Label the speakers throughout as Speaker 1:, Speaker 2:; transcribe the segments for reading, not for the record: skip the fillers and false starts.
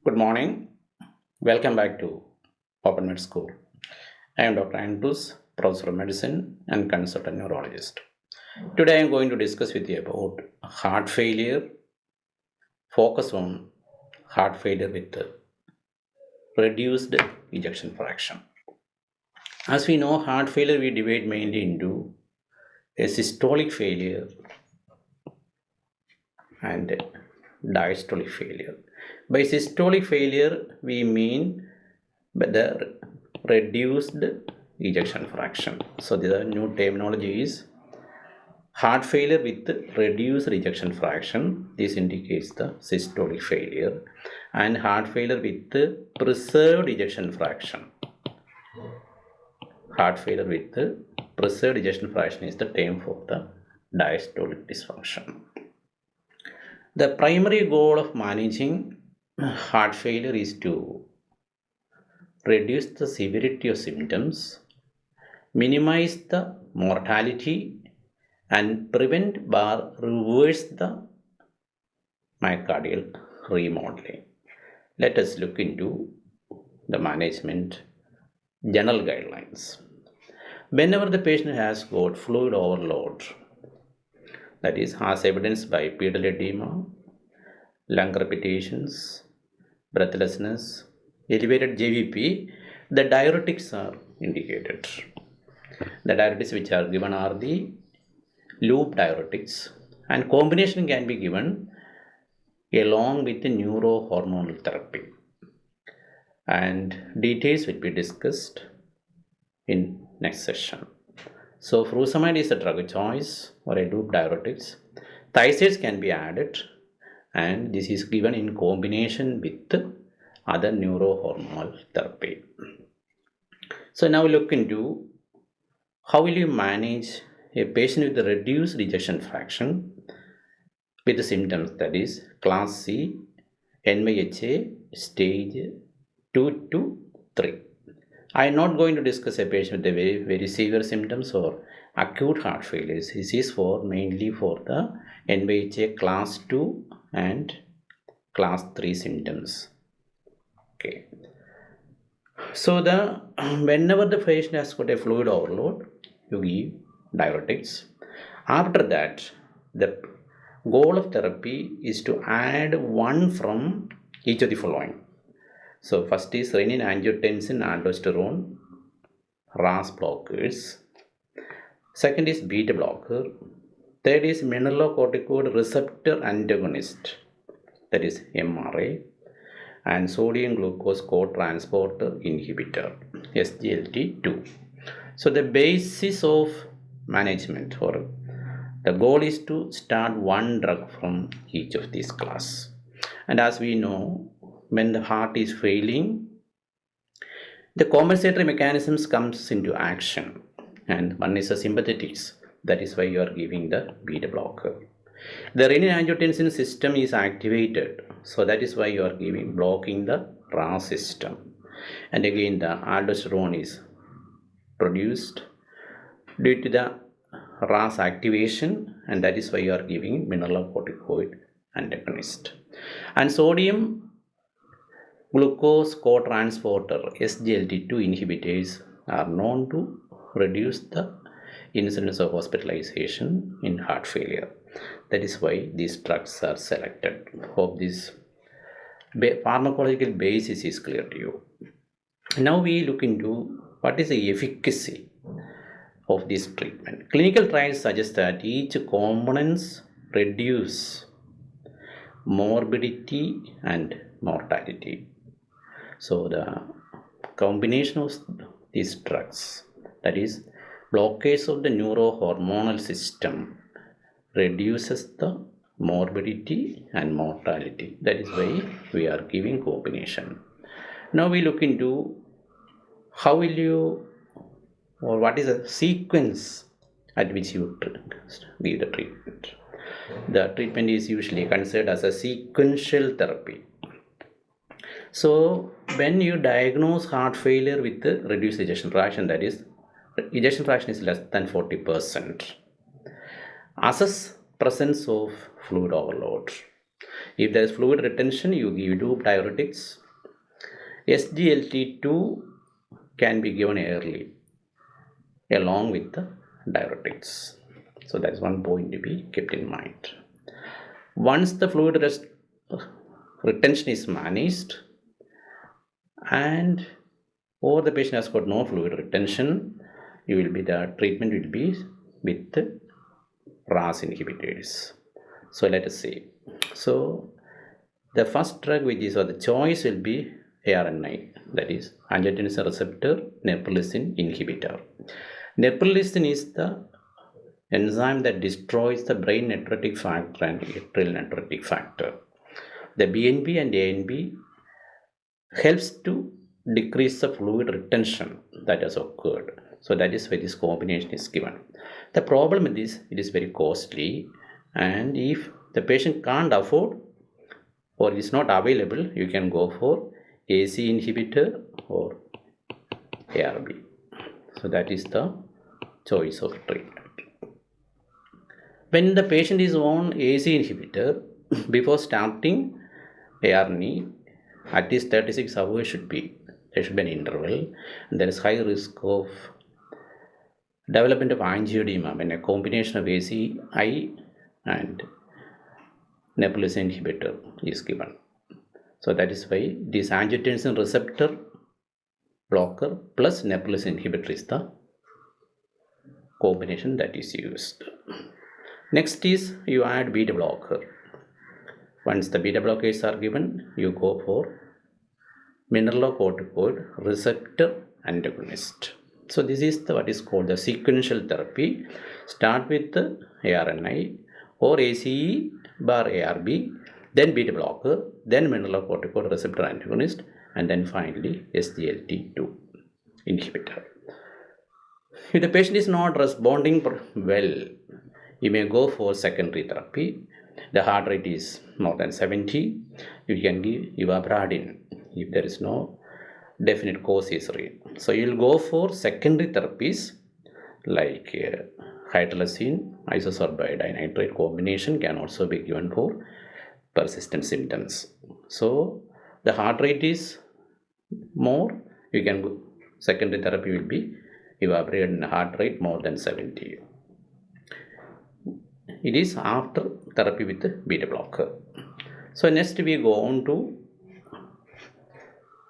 Speaker 1: Good morning. Welcome back to Open Med School. I am Dr. Andrews, Professor of Medicine and Consultant Neurologist. Today I am going to discuss with you about heart failure, focus on heart failure with reduced ejection fraction. As we know, heart failure we divide mainly into a systolic failure and diastolic failure. By systolic failure, we mean the reduced ejection fraction. So the new terminology is heart failure with reduced ejection fraction. This indicates the systolic failure, and heart failure with preserved ejection fraction. Heart failure with preserved ejection fraction is the term for the diastolic dysfunction. The primary goal of managing heart failure is to reduce the severity of symptoms, minimize the mortality, and prevent or reverse the myocardial remodeling. Let us look into the management general guidelines. Whenever the patient has got fluid overload, that is as evidenced by pedal edema, lung crepitations, breathlessness, elevated JVP, the diuretics are indicated. The diuretics which are given are the loop diuretics, and combination can be given along with the neurohormonal therapy, and details will be discussed in next session. So furosemide is a drug choice or a loop diuretics. Thiazides can be added, and this is given in combination with other neurohormonal therapy. So now look into how will you manage a patient with a reduced ejection fraction with the symptoms, that is class C, NYHA stage 2 to 3. I am not going to discuss a patient with a very severe symptoms or acute heart failure. This is mainly for the NYHA class 2 and class 3 symptoms. Okay. So whenever the patient has got a fluid overload, you give diuretics. After that, the goal of therapy is to add one from each of the following. So first is Renin-Angiotensin-Aldosterone, RAAS blockers. Second is beta blocker. Third is mineralocorticoid receptor antagonist, that is MRA, and sodium glucose co-transporter inhibitor, SGLT2. So the basis of management, or the goal is to start one drug from each of these class. And as we know, when the heart is failing, the compensatory mechanisms comes into action, and one is the sympathetics. That is why you are giving the beta blocker. The renin-angiotensin system is activated, so that is why you are blocking the RAAS system. And again, the aldosterone is produced due to the RAAS activation, and that is why you are giving mineralocorticoid antagonist. And sodium glucose co-transporter SGLT2 inhibitors are known to reduce the incidence of hospitalization in heart failure. That is why these drugs are selected. Hope this pharmacological basis is clear to you. Now we look into what is the efficacy of this treatment. Clinical trials suggest that each components reduce morbidity and mortality. So the combination of these drugs, that is blockage of the neurohormonal system, reduces the morbidity and mortality. That is why we are giving combination. Now we look into how will you, or what is the sequence at which you give the treatment. The treatment is usually considered as a sequential therapy. So when you diagnose heart failure with the reduced ejection fraction, that is ejection fraction is less than 40%, assess presence of fluid overload, If there is fluid retention, you do diuretics. SGLT2 can be given early along with the diuretics. So that's one point to be kept in mind. Once the fluid retention is managed and or the patient has got no fluid retention, the treatment will be with RAAS inhibitors. So let us see. So the first drug which is or the choice will be ARNI, that is angiotensin receptor neprilysin inhibitor. Neprilysin is the enzyme that destroys the brain nephrotic factor and atrial nephrotic factor. The BNB and ANB helps to decrease the fluid retention that has occurred. So that is why this combination is given. The problem with this, it is very costly, and if the patient can't afford or is not available, you can go for AC inhibitor or ARB. So that is the choice of treatment. When the patient is on AC inhibitor, before starting ARNI, at least 36 hours there should be an interval, and there is high risk of development of angioedema when a combination of ACI and neprilysin inhibitor is given. So that is why this angiotensin receptor blocker plus neprilysin inhibitor is the combination that is used. Next is you add beta blocker. Once the beta blockers are given, you go for mineralocorticoid receptor antagonist. So this is what is called the sequential therapy. Start with the ARNI or ACE bar ARB, then beta blocker, then mineralocorticoid receptor antagonist, and then finally SGLT2 inhibitor. If the patient is not responding well, you may go for secondary therapy. The heart rate is more than 70. You can give ivabradine if there is no definite co-caesarean. So you will go for secondary therapies like hydralazine, isosorbide nitrate combination can also be given for persistent symptoms. So the heart rate is more, you can go, secondary therapy will be ivabradine heart rate more than 70. It is after therapy with the beta blocker. So next we go on to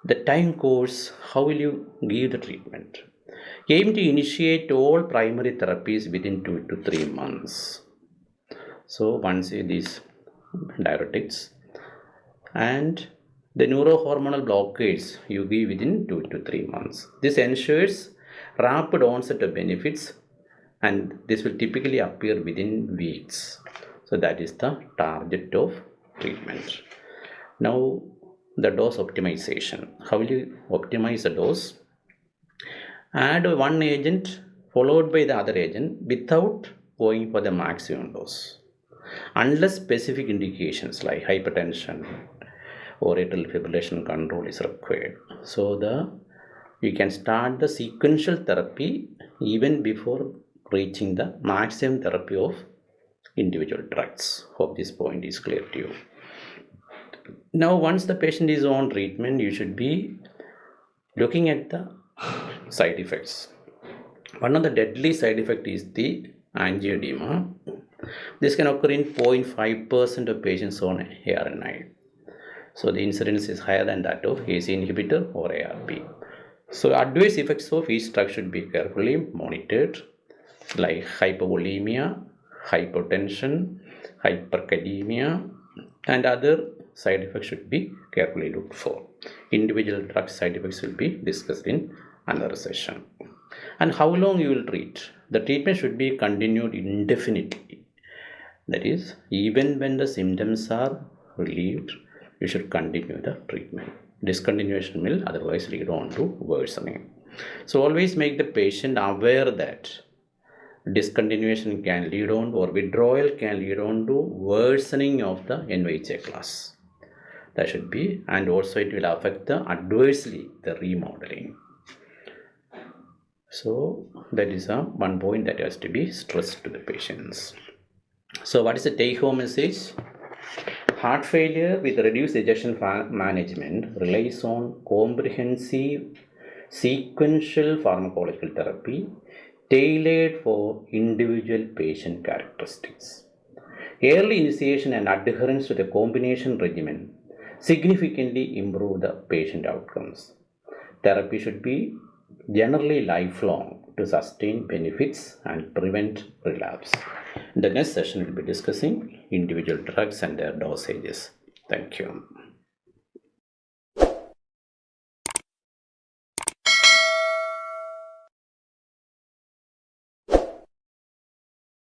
Speaker 1: the time course. How will you give the treatment? Aim to initiate all primary therapies within 2 to 3 months. So once these diuretics and the neurohormonal blockades you give within 2 to 3 months. This ensures rapid onset of benefits, and this will typically appear within weeks. So that is the target of treatment. Now the dose optimization. How will you optimize the dose? Add one agent followed by the other agent without going for the maximum dose, unless specific indications like hypertension or atrial fibrillation control is required. So you can start the sequential therapy even before reaching the maximum therapy of individual drugs. Hope this point is clear to you. Now once the patient is on treatment, you should be looking at the side effects. One of the deadly side effects is the angioedema. This can occur in 0.5% of patients on ARNI. So the incidence is higher than that of AC inhibitor or ARB. So adverse effects of each drug should be carefully monitored, like hypovolemia, hypotension, hyperkalemia, and other side effects should be carefully looked for. Individual drug side effects will be discussed in another session. And how long you will treat? The treatment should be continued indefinitely. That is, even when the symptoms are relieved, you should continue the treatment. Discontinuation will otherwise lead on to worsening. So always make the patient aware that discontinuation can lead on or withdrawal can lead on to worsening of the NYHA class. That should be, and also it will affect adversely the remodeling. So that is one point that has to be stressed to the patients. So what is the take home message? Heart failure with reduced ejection management relies on comprehensive sequential pharmacological therapy tailored for individual patient characteristics. Early initiation and adherence to the combination regimen significantly improve the patient outcomes. Therapy should be generally lifelong to sustain benefits and prevent relapse. In the next session, we'll be discussing individual drugs and their dosages. Thank you.